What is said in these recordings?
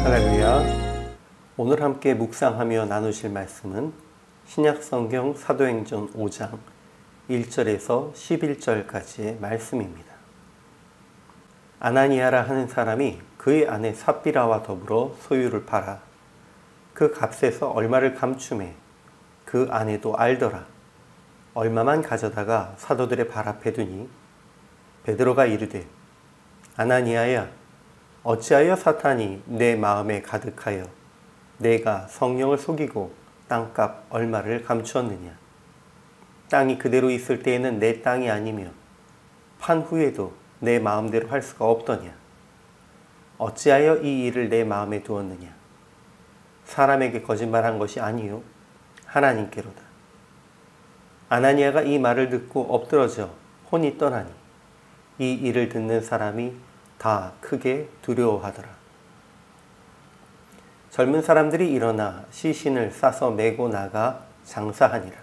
할렐루야. 오늘 함께 묵상하며 나누실 말씀은 신약성경 사도행전 5장 1절에서 11절까지의 말씀입니다. 아나니아라 하는 사람이 그의 아내 삽비라와 더불어 소유를 팔아 그 값에서 얼마를 감추매 그 아내도 알더라. 얼마만 가져다가 사도들의 발 앞에 두니 베드로가 이르되 아나니아야, 어찌하여 사탄이 내 마음에 가득하여 내가 성령을 속이고 땅값 얼마를 감추었느냐. 땅이 그대로 있을 때에는 내 땅이 아니며 판 후에도 내 마음대로 할 수가 없더냐. 어찌하여 이 일을 내 마음에 두었느냐. 사람에게 거짓말한 것이 아니요 하나님께로다. 아나니아가 이 말을 듣고 엎드러져 혼이 떠나니 이 일을 듣는 사람이 다 크게 두려워하더라. 젊은 사람들이 일어나 시신을 싸서 메고 나가 장사하니라.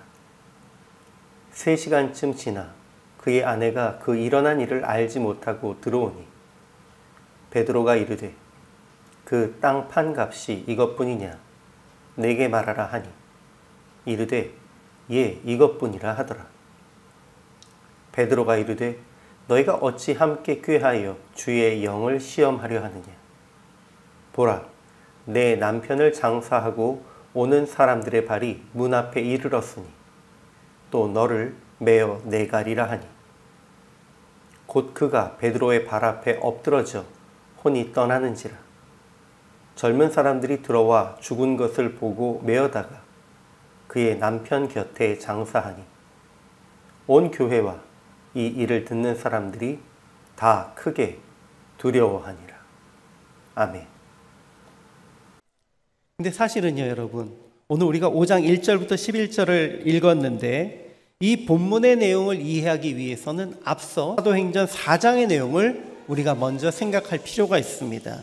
3시간쯤 지나 그의 아내가 그 일어난 일을 알지 못하고 들어오니 베드로가 이르되 그 땅 판 값이 이것뿐이냐 내게 말하라 하니 이르되 예 이것뿐이라 하더라. 베드로가 이르되 너희가 어찌 함께 꾀하여 주의 영을 시험하려 하느냐. 보라, 내 남편을 장사하고 오는 사람들의 발이 문 앞에 이르렀으니 또 너를 메어 내가리라 하니 곧 그가 베드로의 발 앞에 엎드러져 혼이 떠나는지라. 젊은 사람들이 들어와 죽은 것을 보고 메어다가 그의 남편 곁에 장사하니 온 교회와 이 일을 듣는 사람들이 다 크게 두려워하니라. 아멘. 근데 사실은요, 여러분, 오늘 우리가 5장 1절부터 11절을 읽었는데 이 본문의 내용을 이해하기 위해서는 앞서 사도행전 4장의 내용을 우리가 먼저 생각할 필요가 있습니다.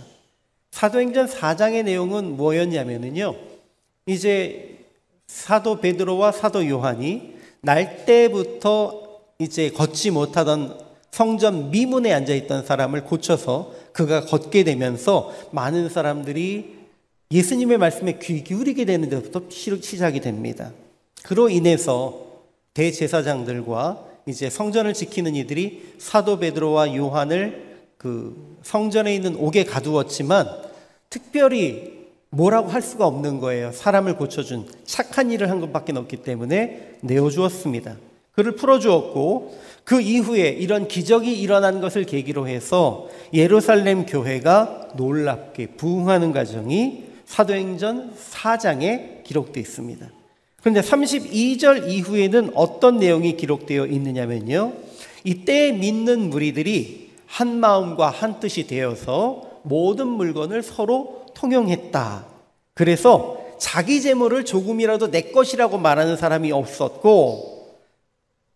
사도행전 4장의 내용은 뭐였냐면요, 이제 사도 베드로와 사도 요한이 날 때부터 이제 걷지 못하던 성전 미문에 앉아있던 사람을 고쳐서 그가 걷게 되면서 많은 사람들이 예수님의 말씀에 귀 기울이게 되는 데부터 시작이 됩니다. 그로 인해서 대제사장들과 이제 성전을 지키는 이들이 사도 베드로와 요한을 그 성전에 있는 옥에 가두었지만 특별히 뭐라고 할 수가 없는 거예요. 사람을 고쳐준 착한 일을 한 것밖에 없기 때문에 내어주었습니다. 그를 풀어주었고 그 이후에 이런 기적이 일어난 것을 계기로 해서 예루살렘 교회가 놀랍게 부흥하는 과정이 사도행전 4장에 기록되어 있습니다. 그런데 32절 이후에는 어떤 내용이 기록되어 있느냐면요, 이때 믿는 무리들이 한 마음과 한 뜻이 되어서 모든 물건을 서로 통용했다. 그래서 자기 재물을 조금이라도 내 것이라고 말하는 사람이 없었고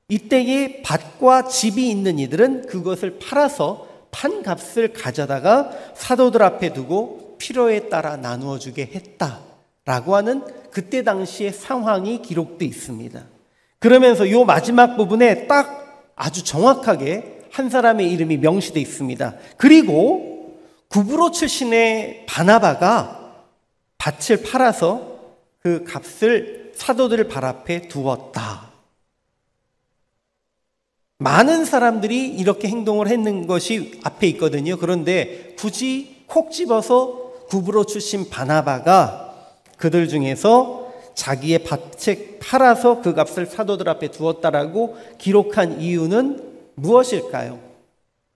이때에 밭과 집이 있는 이들은 그것을 팔아서 판 값을 가져다가 사도들 앞에 두고 필요에 따라 나누어 주게 했다라고 하는 그때 당시의 상황이 기록되어 있습니다. 그러면서 이 마지막 부분에 딱 아주 정확하게 한 사람의 이름이 명시되어 있습니다. 그리고 구브로 출신의 바나바가 밭을 팔아서 그 값을 사도들 발 앞에 두었다. 많은 사람들이 이렇게 행동을 했는 것이 앞에 있거든요. 그런데 굳이 콕 집어서 구브로 출신 바나바가 그들 중에서 자기의 밭을 팔아서 그 값을 사도들 앞에 두었다라고 기록한 이유는 무엇일까요?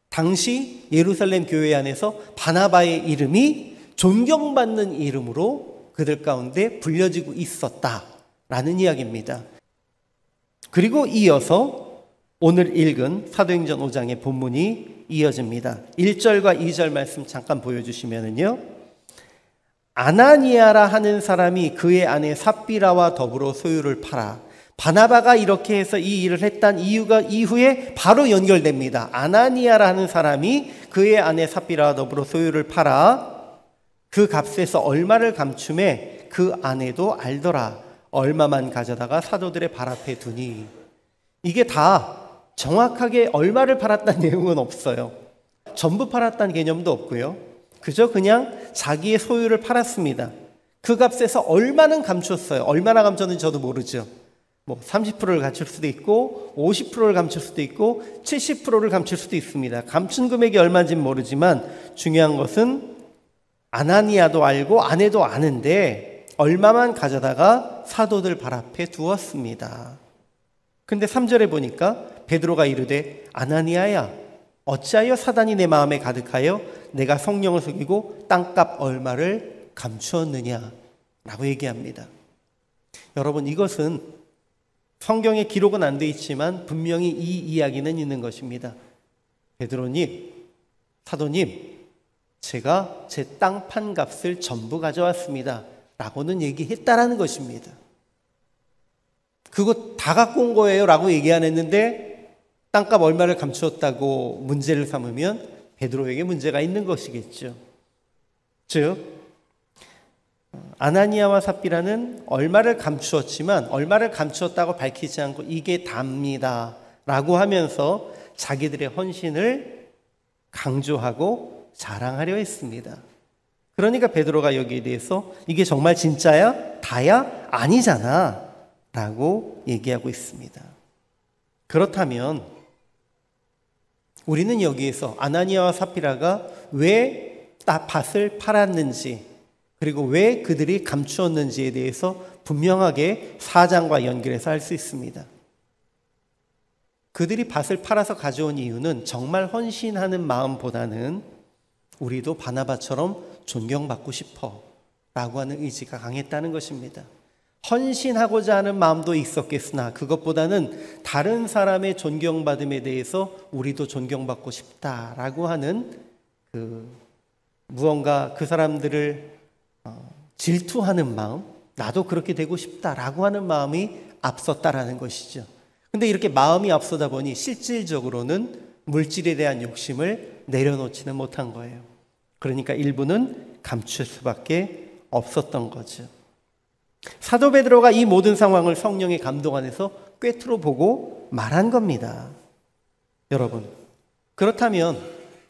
당시 예루살렘 교회 안에서 바나바의 이름이 존경받는 이름으로 그들 가운데 불려지고 있었다라는 이야기입니다. 그리고 이어서 오늘 읽은 사도행전 5장의 본문이 이어집니다. 1절과 2절 말씀 잠깐 보여주시면은요, 아나니아라 하는 사람이 그의 아내 삽비라와 더불어 소유를 팔아. 바나바가 이렇게 해서 이 일을 했던 이유가 이후에 바로 연결됩니다. 아나니아라 하는 사람이 그의 아내 삽비라와 더불어 소유를 팔아 그 값에서 얼마를 감춤해 그 아내도 알더라. 얼마만 가져다가 사도들의 발 앞에 두니. 이게 다 정확하게 얼마를 팔았다는 내용은 없어요. 전부 팔았다는 개념도 없고요. 그저 그냥 자기의 소유를 팔았습니다. 그 값에서 얼마는 감췄어요. 얼마나 감췄는지 저도 모르죠. 30%를 감출 수도 있고 50%를 감출 수도 있고 70%를 감출 수도 있습니다. 감춘 금액이 얼마인지는 모르지만 중요한 것은 아나니아도 알고 아내도 아는데 얼마만 가져다가 사도들 발 앞에 두었습니다. 근데 3절에 보니까 베드로가 이르되 아나니아야 어찌하여 사단이 내 마음에 가득하여 내가 성령을 속이고 땅값 얼마를 감추었느냐 라고 얘기합니다. 여러분, 이것은 성경에 기록은 안 돼 있지만 분명히 이 이야기는 있는 것입니다. 베드로님, 사도님, 제가 제 땅 판 값을 전부 가져왔습니다 라고는 얘기했다라는 것입니다. 그거 다 갖고 온 거예요 라고 얘기 안 했는데 땅값 얼마를 감추었다고 문제를 삼으면 베드로에게 문제가 있는 것이겠죠. 즉 아나니아와 삽비라는 얼마를 감추었지만 얼마를 감추었다고 밝히지 않고 이게 답니다 라고 하면서 자기들의 헌신을 강조하고 자랑하려 했습니다. 그러니까 베드로가 여기에 대해서 이게 정말 진짜야? 다야? 아니잖아 라고 얘기하고 있습니다. 그렇다면 우리는 여기에서 아나니아와 삽비라가 왜 밭을 팔았는지 그리고 왜 그들이 감추었는지에 대해서 분명하게 4장과 연결해서 알 수 있습니다. 그들이 밭을 팔아서 가져온 이유는 정말 헌신하는 마음보다는 우리도 바나바처럼 존경받고 싶어 라고 하는 의지가 강했다는 것입니다. 헌신하고자 하는 마음도 있었겠으나 그것보다는 다른 사람의 존경받음에 대해서 우리도 존경받고 싶다라고 하는 무언가 그 사람들을 질투하는 마음, 나도 그렇게 되고 싶다라고 하는 마음이 앞섰다라는 것이죠. 근데 이렇게 마음이 앞서다 보니 실질적으로는 물질에 대한 욕심을 내려놓지는 못한 거예요. 그러니까 일부는 감출 수밖에 없었던 거죠. 사도 베드로가 이 모든 상황을 성령의 감동 안에서 꿰뚫어 보고 말한 겁니다. 여러분, 그렇다면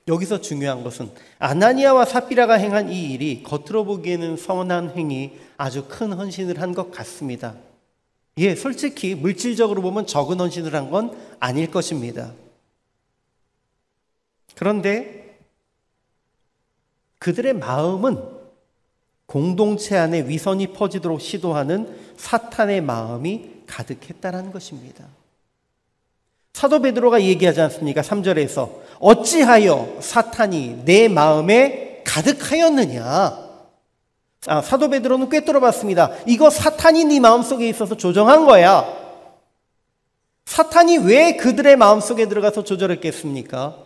여기서 중요한 것은 아나니아와 삽비라가 행한 이 일이 겉으로 보기에는 선한 행위, 아주 큰 헌신을 한 것 같습니다. 예, 솔직히 물질적으로 보면 적은 헌신을 한 건 아닐 것입니다. 그런데 그들의 마음은 공동체 안에 위선이 퍼지도록 시도하는 사탄의 마음이 가득했다는 것입니다. 사도 베드로가 얘기하지 않습니까? 3절에서 어찌하여 사탄이 내 마음에 가득하였느냐. 사도 베드로는 꿰뚫어 봤습니다. 이거 사탄이 네 마음속에 있어서 조정한 거야. 사탄이 왜 그들의 마음속에 들어가서 조절했겠습니까?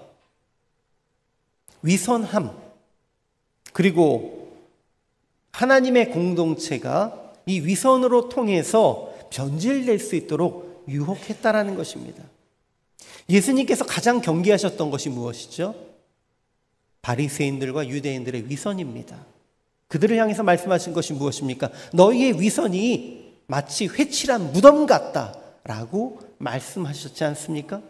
위선함, 그리고 하나님의 공동체가 이 위선으로 통해서 변질될 수 있도록 유혹했다라는 것입니다. 예수님께서 가장 경계하셨던 것이 무엇이죠? 바리새인들과 유대인들의 위선입니다. 그들을 향해서 말씀하신 것이 무엇입니까? 너희의 위선이 마치 회칠한 무덤 같다라고 말씀하셨지 않습니까?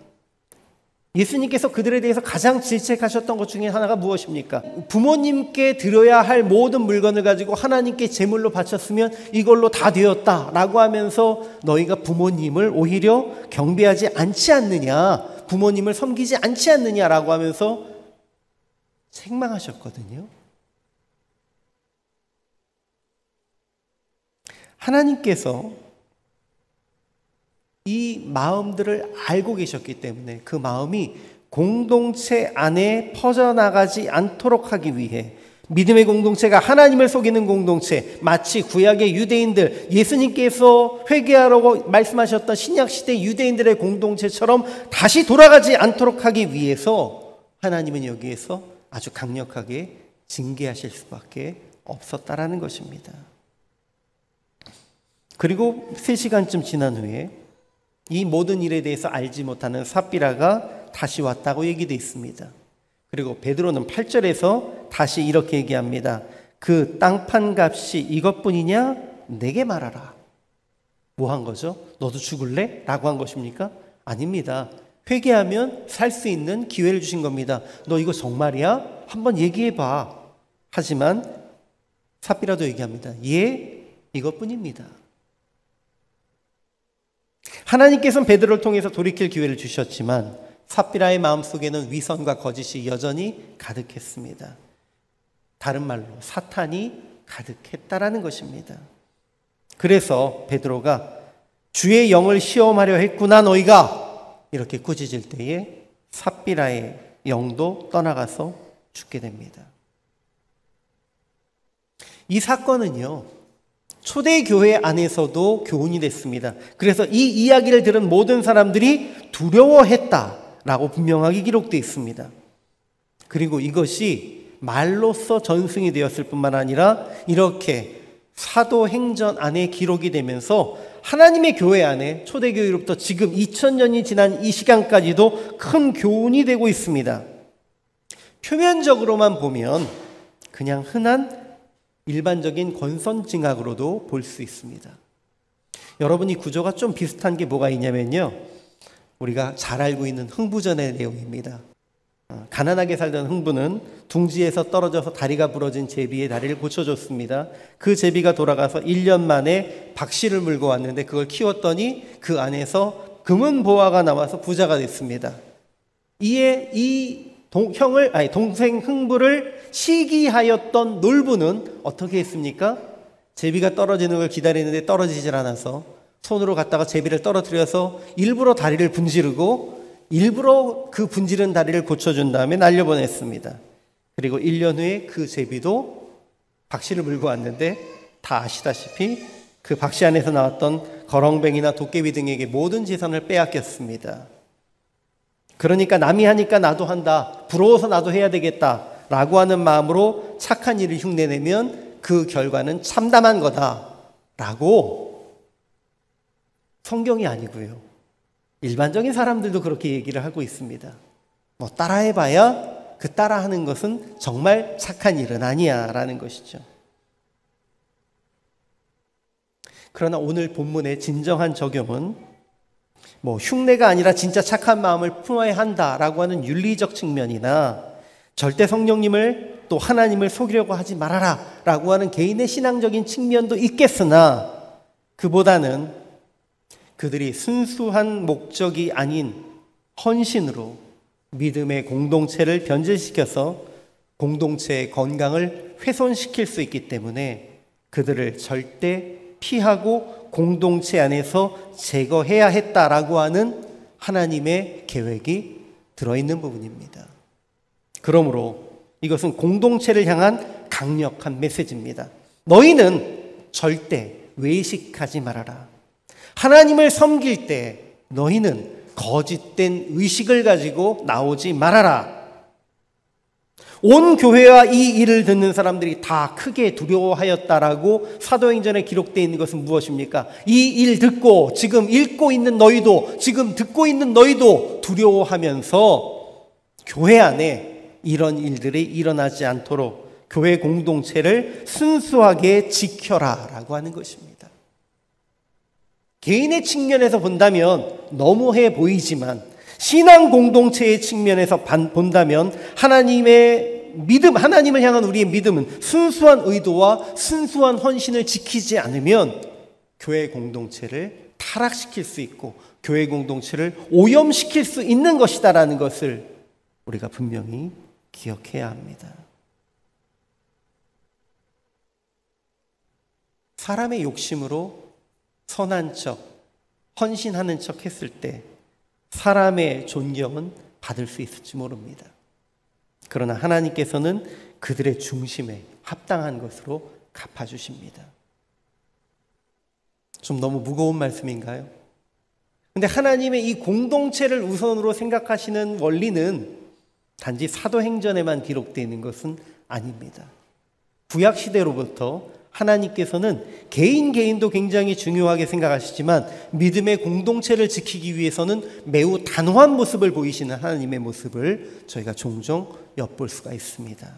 예수님께서 그들에 대해서 가장 질책하셨던 것 중에 하나가 무엇입니까? 부모님께 드려야 할 모든 물건을 가지고 하나님께 제물로 바쳤으면 이걸로 다 되었다라고 하면서 너희가 부모님을 오히려 경배하지 않지 않느냐, 부모님을 섬기지 않지 않느냐라고 하면서 책망하셨거든요. 하나님께서 이 마음들을 알고 계셨기 때문에 그 마음이 공동체 안에 퍼져나가지 않도록 하기 위해 믿음의 공동체가 하나님을 속이는 공동체, 마치 구약의 유대인들, 예수님께서 회개하라고 말씀하셨던 신약시대 유대인들의 공동체처럼 다시 돌아가지 않도록 하기 위해서 하나님은 여기에서 아주 강력하게 징계하실 수밖에 없었다라는 것입니다. 그리고 3시간쯤 지난 후에 이 모든 일에 대해서 알지 못하는 삽비라가 다시 왔다고 얘기되어 있습니다. 그리고 베드로는 8절에서 다시 이렇게 얘기합니다. 그 땅판 값이 이것뿐이냐? 내게 말하라. 뭐 한 거죠? 너도 죽을래? 라고 한 것입니까? 아닙니다. 회개하면 살 수 있는 기회를 주신 겁니다. 너 이거 정말이야? 한번 얘기해봐. 하지만 삽비라도 얘기합니다. 예, 이것뿐입니다. 하나님께서는 베드로를 통해서 돌이킬 기회를 주셨지만 삽비라의 마음속에는 위선과 거짓이 여전히 가득했습니다. 다른 말로 사탄이 가득했다라는 것입니다. 그래서 베드로가 주의 영을 시험하려 했구나 너희가 이렇게 꾸짖을 때에 삽비라의 영도 떠나가서 죽게 됩니다. 이 사건은요, 초대교회 안에서도 교훈이 됐습니다. 그래서 이 이야기를 들은 모든 사람들이 두려워했다라고 분명하게 기록되어 있습니다. 그리고 이것이 말로써 전승이 되었을 뿐만 아니라 이렇게 사도행전 안에 기록이 되면서 하나님의 교회 안에 초대교회로부터 지금 2000년이 지난 이 시간까지도 큰 교훈이 되고 있습니다. 표면적으로만 보면 그냥 흔한 일반적인 권선징악으로도 볼 수 있습니다. 여러분, 이 구조가 좀 비슷한 게 뭐가 있냐면요, 우리가 잘 알고 있는 흥부전의 내용입니다. 가난하게 살던 흥부는 둥지에서 떨어져서 다리가 부러진 제비의 다리를 고쳐줬습니다. 그 제비가 돌아가서 1년 만에 박씨를 물고 왔는데 그걸 키웠더니 그 안에서 금은 보화가 나와서 부자가 됐습니다. 이에 이 동생 흥부를 시기하였던 놀부는 어떻게 했습니까? 제비가 떨어지는 걸 기다리는데 떨어지질 않아서 손으로 갖다가 제비를 떨어뜨려서 일부러 다리를 분지르고 일부러 그 분지른 다리를 고쳐준 다음에 날려보냈습니다. 그리고 1년 후에 그 제비도 박씨를 물고 왔는데 다 아시다시피 그 박씨 안에서 나왔던 거렁뱅이나 도깨비 등에게 모든 재산을 빼앗겼습니다. 그러니까 남이 하니까 나도 한다, 부러워서 나도 해야 되겠다 라고 하는 마음으로 착한 일을 흉내내면 그 결과는 참담한 거다라고, 성경이 아니고요, 일반적인 사람들도 그렇게 얘기를 하고 있습니다. 뭐 따라해봐야 그 따라하는 것은 정말 착한 일은 아니야 라는 것이죠. 그러나 오늘 본문의 진정한 적용은 뭐 흉내가 아니라 진짜 착한 마음을 품어야 한다라고 하는 윤리적 측면이나 절대 성령님을 또 하나님을 속이려고 하지 말아라 라고 하는 개인의 신앙적인 측면도 있겠으나, 그보다는 그들이 순수한 목적이 아닌 헌신으로 믿음의 공동체를 변질시켜서 공동체의 건강을 훼손시킬 수 있기 때문에 그들을 절대 피하고 공동체 안에서 제거해야 했다라고 하는 하나님의 계획이 들어있는 부분입니다. 그러므로 이것은 공동체를 향한 강력한 메시지입니다. 너희는 절대 외식하지 말아라. 하나님을 섬길 때 너희는 거짓된 의식을 가지고 나오지 말아라. 온 교회와 이 일을 듣는 사람들이 다 크게 두려워하였다라고 사도행전에 기록되어 있는 것은 무엇입니까? 이 일 듣고 지금 읽고 있는 너희도, 지금 듣고 있는 너희도 두려워하면서 교회 안에 이런 일들이 일어나지 않도록 교회 공동체를 순수하게 지켜라 라고 하는 것입니다. 개인의 측면에서 본다면 너무해 보이지만 신앙 공동체의 측면에서 본다면 하나님의 믿음, 하나님을 향한 우리의 믿음은 순수한 의도와 순수한 헌신을 지키지 않으면 교회 공동체를 타락시킬 수 있고 교회 공동체를 오염시킬 수 있는 것이다라는 것을 우리가 분명히 기억해야 합니다. 사람의 욕심으로 선한 척, 헌신하는 척 했을 때 사람의 존경은 받을 수 있을지 모릅니다. 그러나 하나님께서는 그들의 중심에 합당한 것으로 갚아주십니다. 좀 너무 무거운 말씀인가요? 근데 하나님의 이 공동체를 우선으로 생각하시는 원리는 단지 사도행전에만 기록되어 있는 것은 아닙니다. 구약시대로부터 하나님께서는 개인도 굉장히 중요하게 생각하시지만 믿음의 공동체를 지키기 위해서는 매우 단호한 모습을 보이시는 하나님의 모습을 저희가 종종 엿볼 수가 있습니다.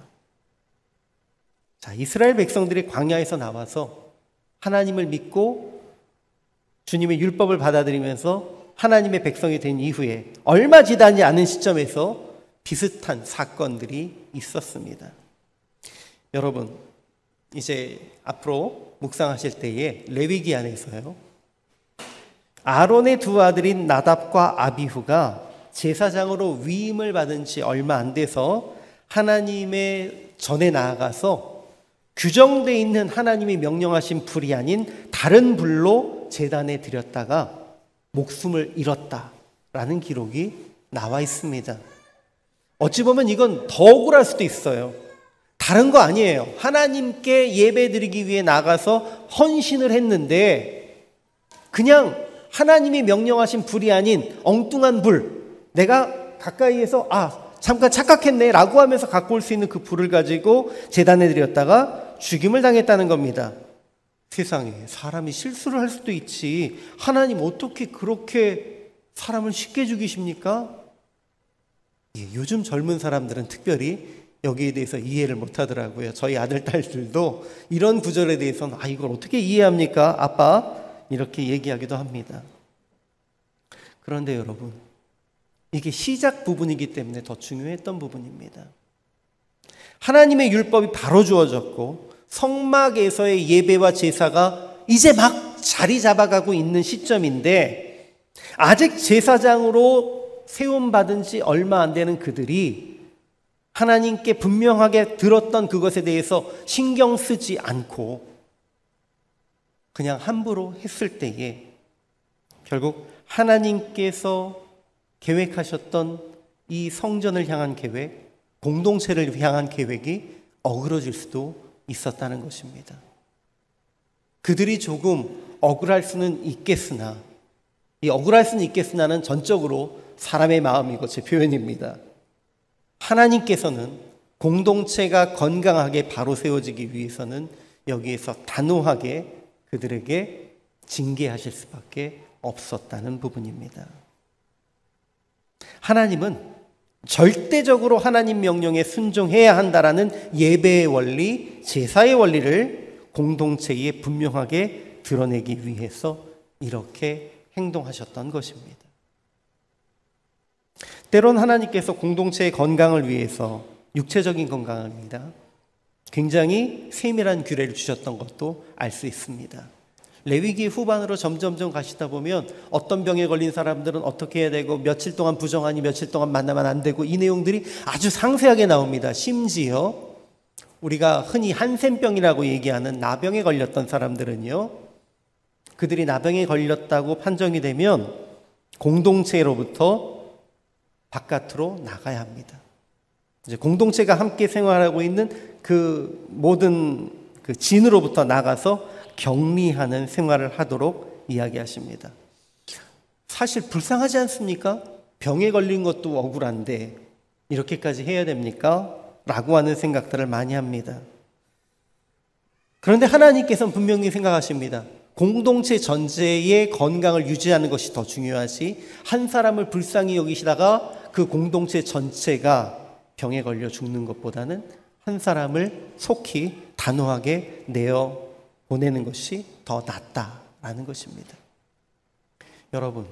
자, 이스라엘 백성들이 광야에서 나와서 하나님을 믿고 주님의 율법을 받아들이면서 하나님의 백성이 된 이후에 얼마 지나지 않은 시점에서 비슷한 사건들이 있었습니다. 여러분, 이제 앞으로 묵상하실 때에 레위기 안에서요, 아론의 두 아들인 나답과 아비후가 제사장으로 위임을 받은 지 얼마 안 돼서 하나님의 전에 나아가서 규정되어 있는 하나님이 명령하신 불이 아닌 다른 불로 제단에 드렸다가 목숨을 잃었다라는 기록이 나와 있습니다. 어찌 보면 이건 더 억울할 수도 있어요. 다른 거 아니에요. 하나님께 예배 드리기 위해 나가서 헌신을 했는데 그냥 하나님이 명령하신 불이 아닌 엉뚱한 불, 내가 가까이에서 잠깐 착각했네 라고 하면서 갖고 올 수 있는 그 불을 가지고 제단에 드렸다가 죽임을 당했다는 겁니다. 세상에, 사람이 실수를 할 수도 있지, 하나님 어떻게 그렇게 사람을 쉽게 죽이십니까? 요즘 젊은 사람들은 특별히 여기에 대해서 이해를 못 하더라고요. 저희 아들, 딸들도 이런 구절에 대해서는 이걸 어떻게 이해합니까? 아빠, 이렇게 얘기하기도 합니다. 그런데 여러분, 이게 시작 부분이기 때문에 더 중요했던 부분입니다. 하나님의 율법이 바로 주어졌고 성막에서의 예배와 제사가 이제 막 자리 잡아가고 있는 시점인데 아직 제사장으로 세움받은 지 얼마 안 되는 그들이 하나님께 분명하게 들었던 그것에 대해서 신경 쓰지 않고 그냥 함부로 했을 때에 결국 하나님께서 계획하셨던 이 성전을 향한 계획, 공동체를 향한 계획이 어그러질 수도 있었다는 것입니다. 그들이 조금 억울할 수는 있겠으나, 이 억울할 수는 있겠으나는 전적으로 사람의 마음이고 제 표현입니다. 하나님께서는 공동체가 건강하게 바로 세워지기 위해서는 여기에서 단호하게 그들에게 징계하실 수밖에 없었다는 부분입니다. 하나님은 절대적으로 하나님 명령에 순종해야 한다라는 예배의 원리, 제사의 원리를 공동체에 분명하게 드러내기 위해서 이렇게 행동하셨던 것입니다. 때론 하나님께서 공동체의 건강을 위해서 육체적인 건강입니다. 굉장히 세밀한 규례를 주셨던 것도 알 수 있습니다. 레위기 후반으로 점점점 가시다 보면 어떤 병에 걸린 사람들은 어떻게 해야 되고 며칠 동안 부정하니 며칠 동안 만나면 안 되고 이 내용들이 아주 상세하게 나옵니다. 심지어 우리가 흔히 한센병이라고 얘기하는 나병에 걸렸던 사람들은요, 그들이 나병에 걸렸다고 판정이 되면 공동체로부터 바깥으로 나가야 합니다. 이제 공동체가 함께 생활하고 있는 그 모든 그 진으로부터 나가서 격리하는 생활을 하도록 이야기하십니다. 사실 불쌍하지 않습니까? 병에 걸린 것도 억울한데 이렇게까지 해야 됩니까? 라고 하는 생각들을 많이 합니다. 그런데 하나님께서는 분명히 생각하십니다. 공동체 전체의 건강을 유지하는 것이 더 중요하지, 한 사람을 불쌍히 여기시다가 그 공동체 전체가 병에 걸려 죽는 것보다는 한 사람을 속히 단호하게 내어 보내는 것이 더 낫다라는 것입니다. 여러분,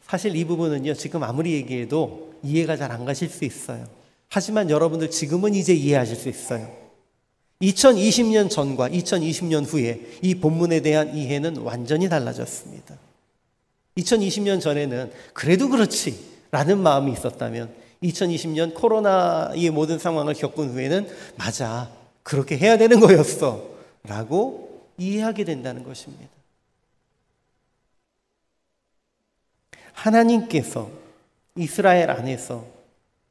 사실 이 부분은요, 지금 아무리 얘기해도 이해가 잘 안 가실 수 있어요. 하지만 여러분들 지금은 이제 이해하실 수 있어요. 2020년 전과 2020년 후에 이 본문에 대한 이해는 완전히 달라졌습니다. 2020년 전에는 그래도 그렇지 라는 마음이 있었다면 2020년 코로나의 모든 상황을 겪은 후에는 맞아, 그렇게 해야 되는 거였어 라고 이해하게 된다는 것입니다. 하나님께서 이스라엘 안에서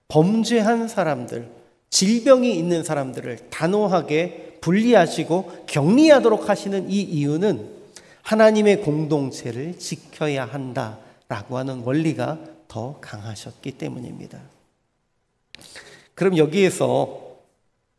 범죄한 사람들, 질병이 있는 사람들을 단호하게 분리하시고 격리하도록 하시는 이 이유는 하나님의 공동체를 지켜야 한다라고 하는 원리가 더 강하셨기 때문입니다. 그럼 여기에서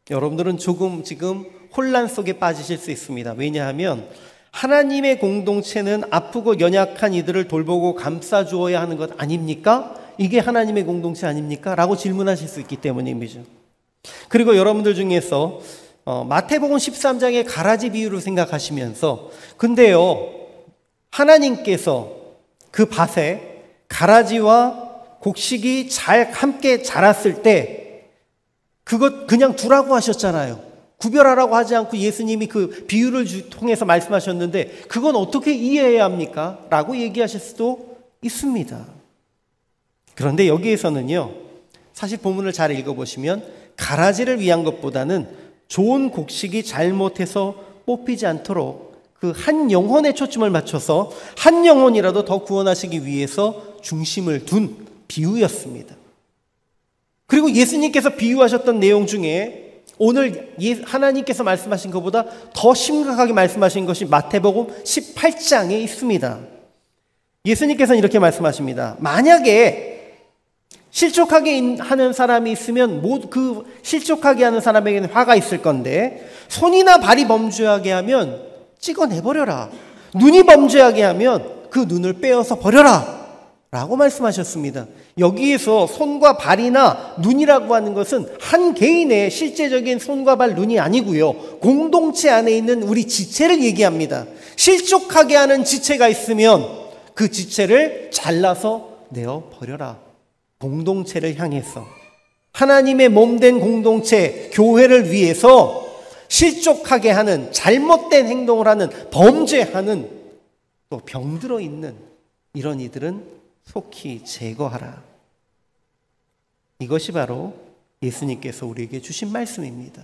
여러분들은 조금 지금 혼란 속에 빠지실 수 있습니다. 왜냐하면 하나님의 공동체는 아프고 연약한 이들을 돌보고 감싸주어야 하는 것 아닙니까? 이게 하나님의 공동체 아닙니까? 라고 질문하실 수 있기 때문입니다. 그리고 여러분들 중에서 마태복음 13장의 가라지 비유를 생각하시면서 근데요, 하나님께서 그 밭에 가라지와 곡식이 잘 함께 자랐을 때 그것 그냥 두라고 하셨잖아요. 구별하라고 하지 않고 예수님이 그 비유를 통해서 말씀하셨는데 그건 어떻게 이해해야 합니까? 라고 얘기하실 수도 있습니다. 그런데 여기에서는요, 사실 본문을 잘 읽어보시면 가라지를 위한 것보다는 좋은 곡식이 잘못해서 뽑히지 않도록 그 한 영혼에 초점을 맞춰서 한 영혼이라도 더 구원하시기 위해서 중심을 둔 비유였습니다. 그리고 예수님께서 비유하셨던 내용 중에 오늘 하나님께서 말씀하신 것보다 더 심각하게 말씀하신 것이 마태복음 18장에 있습니다. 예수님께서는 이렇게 말씀하십니다. 만약에 실족하게 하는 사람이 있으면 그 실족하게 하는 사람에게는 화가 있을 건데 손이나 발이 범죄하게 하면 찍어내버려라. 눈이 범죄하게 하면 그 눈을 빼어서 버려라 라고 말씀하셨습니다. 여기에서 손과 발이나 눈이라고 하는 것은 한 개인의 실제적인 손과 발, 눈이 아니고요, 공동체 안에 있는 우리 지체를 얘기합니다. 실족하게 하는 지체가 있으면 그 지체를 잘라서 내어버려라. 공동체를 향해서, 하나님의 몸된 공동체, 교회를 위해서 실족하게 하는, 잘못된 행동을 하는, 범죄하는, 또 병들어 있는 이런 이들은 속히 제거하라. 이것이 바로 예수님께서 우리에게 주신 말씀입니다.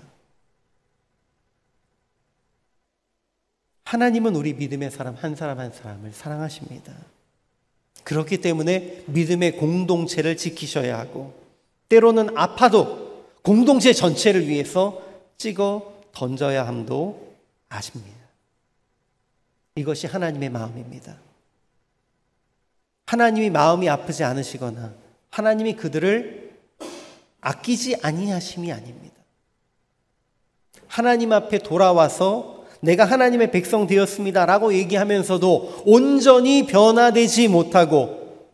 하나님은 우리 믿음의 사람 한 사람을 사랑하십니다. 그렇기 때문에 믿음의 공동체를 지키셔야 하고, 때로는 아파도 공동체 전체를 위해서 찍어 던져야 함도 아십니다. 이것이 하나님의 마음입니다. 하나님이 마음이 아프지 않으시거나 하나님이 그들을 아끼지 아니하심이 아닙니다. 하나님 앞에 돌아와서 내가 하나님의 백성 되었습니다 라고 얘기하면서도 온전히 변화되지 못하고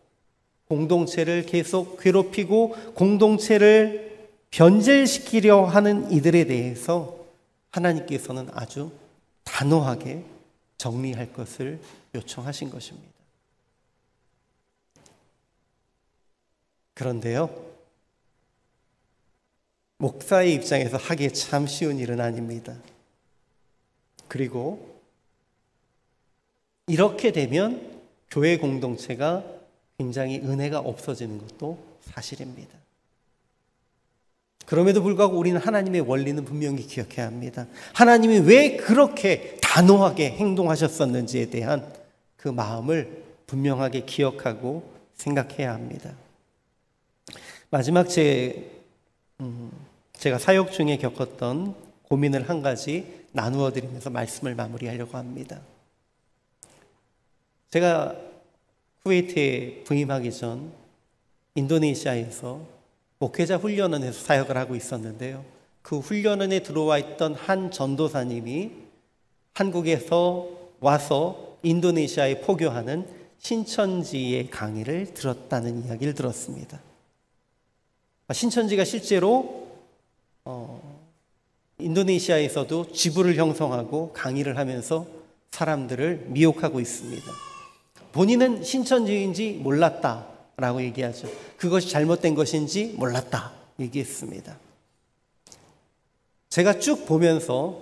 공동체를 계속 괴롭히고 공동체를 변질시키려 하는 이들에 대해서 하나님께서는 아주 단호하게 정리할 것을 요청하신 것입니다. 그런데요, 목사의 입장에서 하기 참 쉬운 일은 아닙니다. 그리고 이렇게 되면 교회 공동체가 굉장히 은혜가 없어지는 것도 사실입니다. 그럼에도 불구하고 우리는 하나님의 원리는 분명히 기억해야 합니다. 하나님이 왜 그렇게 단호하게 행동하셨었는지에 대한 그 마음을 분명하게 기억하고 생각해야 합니다. 마지막 제가 사역 중에 겪었던 고민을 한 가지 나누어 드리면서 말씀을 마무리하려고 합니다. 제가 쿠웨이트에 부임하기 전 인도네시아에서 목회자 훈련원에서 사역을 하고 있었는데요. 그 훈련원에 들어와 있던 한 전도사님이 한국에서 와서 인도네시아에 포교하는 신천지의 강의를 들었다는 이야기를 들었습니다. 신천지가 실제로 인도네시아에서도 지부를 형성하고 강의를 하면서 사람들을 미혹하고 있습니다. 본인은 신천지인지 몰랐다라고 얘기하죠. 그것이 잘못된 것인지 몰랐다 얘기했습니다. 제가 쭉 보면서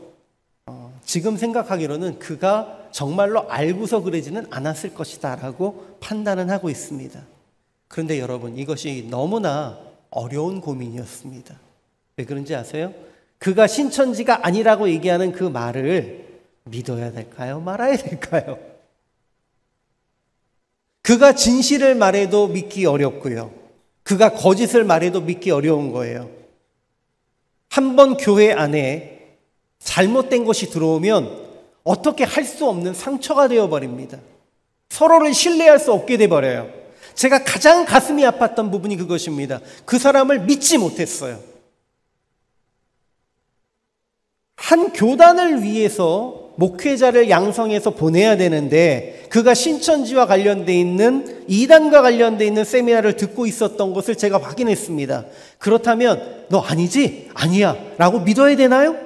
지금 생각하기로는 그가 정말로 알고서 그러지는 않았을 것이다 라고 판단은 하고 있습니다. 그런데 여러분, 이것이 너무나 어려운 고민이었습니다. 왜 그런지 아세요? 그가 신천지가 아니라고 얘기하는 그 말을 믿어야 될까요? 말아야 될까요? 그가 진실을 말해도 믿기 어렵고요. 그가 거짓을 말해도 믿기 어려운 거예요. 한번 교회 안에 잘못된 것이 들어오면 어떻게 할 수 없는 상처가 되어버립니다. 서로를 신뢰할 수 없게 돼버려요. 제가 가장 가슴이 아팠던 부분이 그것입니다. 그 사람을 믿지 못했어요. 한 교단을 위해서 목회자를 양성해서 보내야 되는데 그가 신천지와 관련돼 있는 이단과 관련돼 있는 세미나를 듣고 있었던 것을 제가 확인했습니다. 그렇다면 너 아니지? 아니야 라고 믿어야 되나요?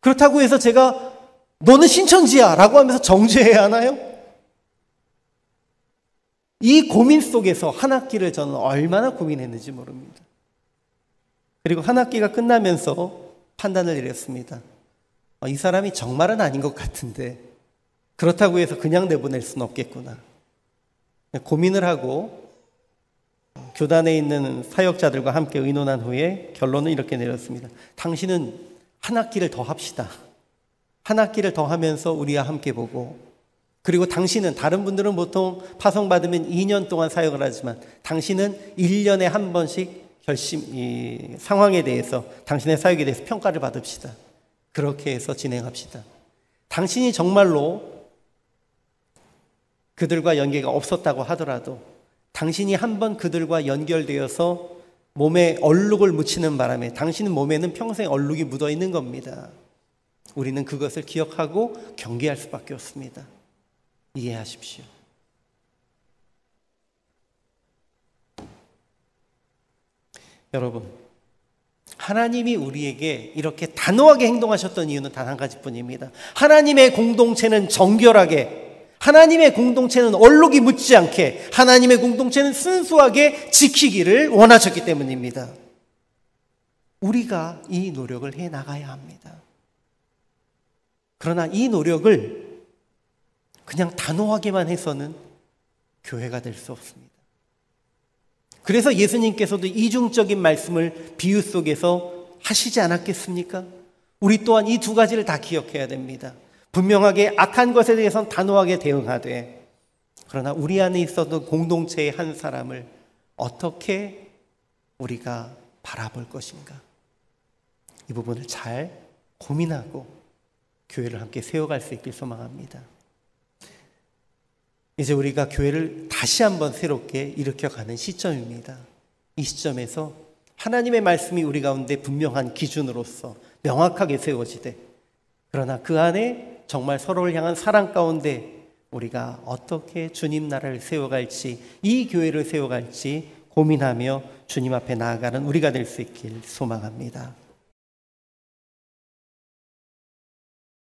그렇다고 해서 제가 너는 신천지야 라고 하면서 정죄해야 하나요? 이 고민 속에서 한 학기를 저는 얼마나 고민했는지 모릅니다. 그리고 한 학기가 끝나면서 판단을 내렸습니다. 이 사람이 정말은 아닌 것 같은데 그렇다고 해서 그냥 내보낼 수는 없겠구나. 고민을 하고 교단에 있는 사역자들과 함께 의논한 후에 결론은 이렇게 내렸습니다. 당신은 한 학기를 더 합시다. 한 학기를 더 하면서 우리와 함께 보고, 그리고 당신은, 다른 분들은 보통 파송받으면 2년 동안 사역을 하지만 당신은 1년에 한 번씩 이 상황에 대해서, 당신의 사역에 대해서 평가를 받읍시다. 그렇게 해서 진행합시다. 당신이 정말로 그들과 연계가 없었다고 하더라도 당신이 한번 그들과 연결되어서 몸에 얼룩을 묻히는 바람에 당신 몸에는 평생 얼룩이 묻어 있는 겁니다. 우리는 그것을 기억하고 경계할 수밖에 없습니다. 이해하십시오. 여러분, 하나님이 우리에게 이렇게 단호하게 행동하셨던 이유는 단 한 가지뿐입니다. 하나님의 공동체는 정결하게, 하나님의 공동체는 얼룩이 묻지 않게, 하나님의 공동체는 순수하게 지키기를 원하셨기 때문입니다. 우리가 이 노력을 해 나가야 합니다. 그러나 이 노력을 그냥 단호하게만 해서는 교회가 될 수 없습니다. 그래서 예수님께서도 이중적인 말씀을 비유 속에서 하시지 않았겠습니까? 우리 또한 이 두 가지를 다 기억해야 됩니다. 분명하게 악한 것에 대해서는 단호하게 대응하되, 그러나 우리 안에 있었던 공동체의 한 사람을 어떻게 우리가 바라볼 것인가, 이 부분을 잘 고민하고 교회를 함께 세워갈 수 있길 소망합니다. 이제 우리가 교회를 다시 한번 새롭게 일으켜가는 시점입니다. 이 시점에서 하나님의 말씀이 우리 가운데 분명한 기준으로서 명확하게 세워지되, 그러나 그 안에 정말 서로를 향한 사랑 가운데 우리가 어떻게 주님 나라를 세워갈지, 이 교회를 세워갈지 고민하며 주님 앞에 나아가는 우리가 될 수 있길 소망합니다.